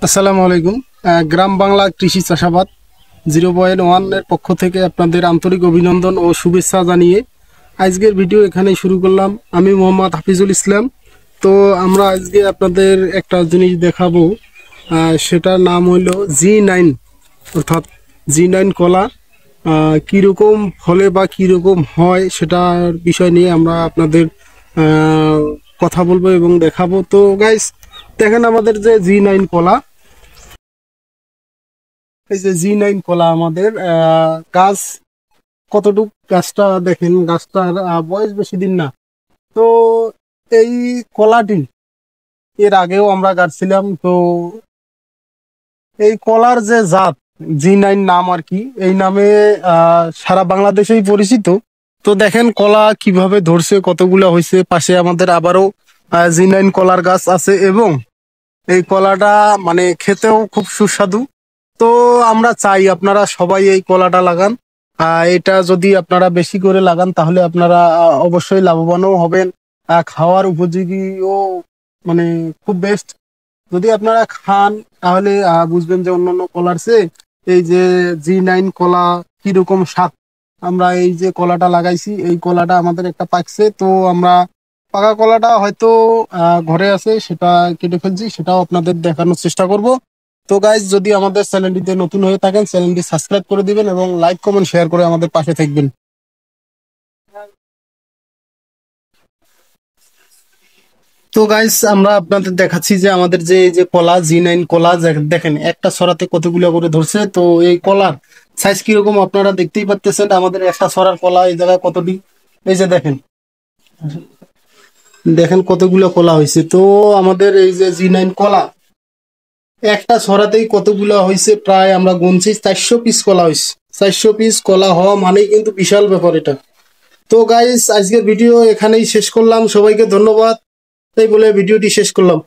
আসসালামু আলাইকুম। গ্রাম বাংলা কৃষি চাষাবাদ 0.1 এর পক্ষ থেকে আপনাদের আন্তরিক অভিনন্দন ও শুভেচ্ছা জানিয়ে আজকের ভিডিও এখানেই শুরু করলাম। আমি মোহাম্মদ হাফিজুল ইসলাম। তো আমরা আজকে আপনাদের একটা জিনিস দেখাবো, সেটার নাম হলো G9, অর্থাৎ G9 কলা। কীরকম ফলে বা কীরকম হয় সেটার বিষয় নিয়ে আমরা আপনাদের আহ, কথা বলবো এবং দেখাবো। তো গাইস, দেখেন আমাদের যে G9 কলা, এই যে G9 কলা আমাদের গাছ কতটুক, গাছটা দেখেন, গাছটার বয়স বেশি দিন না। তো এই কলাটি এর আগেও আমরা গাছছিলাম। তো এই কলার যে জাত, G9 নাম আর কি, এই নামে সারা বাংলাদেশেই পরিচিত। তো দেখেন কলা কিভাবে ধরছে, কতগুলা হয়েছে। পাশে আমাদের আবারও G9 কলার গাছ আছে এবং এই কলাটা মানে খেতেও খুব সুস্বাদু। তো আমরা চাই আপনারা সবাই এই কলাটা লাগান। এটা যদি আপনারা বেশি করে লাগান তাহলে আপনারা অবশ্যই লাভবানও হবেন। খাওয়ার উপযোগীও, মানে খুব বেস্ট। যদি আপনারা খান তাহলে বুঝবেন যে অন্যান্য কলার চেয়ে এই যে G9 কলা কিরকম স্বাদ। আমরা এই যে কলাটা লাগাইছি, এই কলাটা আমাদের একটা পাকছে। তো আমরা পাকা কলাটা হয়তো ঘরে আছে, সেটা কেটে ফেলছি, সেটাও আপনাদের দেখানোর চেষ্টা করব। তো গাইজ, যদি আমাদের চ্যানেলটিতে নতুন হয়ে থাকেন চ্যানেলটি সাবস্ক্রাইব করে দিবেন এবং লাইক কমেন্ট শেয়ার করে আমাদের পাশে থাকবেন। তো গাইস, আমরা আপনাদের দেখাচ্ছি যে আমাদের যে এই যে কলা G9 কলা, দেখেন একটা ছড়াতে কতগুলো করে ধরছে। তো এই কলার সাইজ কিরকম আপনারা দেখতেই পাচ্ছেন। আমাদের একটা ছড়ার কলা এই জায়গায় কতটি, এই যে দেখেন, দেখেন কতগুলো কলা হয়েছে। তো আমাদের এই যে G9 কলা একটা ছড়াতেই কতগুলো হয়েছে, প্রায় আমরা গুনছি 400 পিস কলা হয়েছে। 400 পিস কলা হওয়া মানেই কিন্তু বিশাল ব্যাপার এটা। তো গাইস, আজকের ভিডিও এখানেই শেষ করলাম। সবাইকে ধন্যবাদ, তাই বলে ভিডিওটি শেষ করলাম।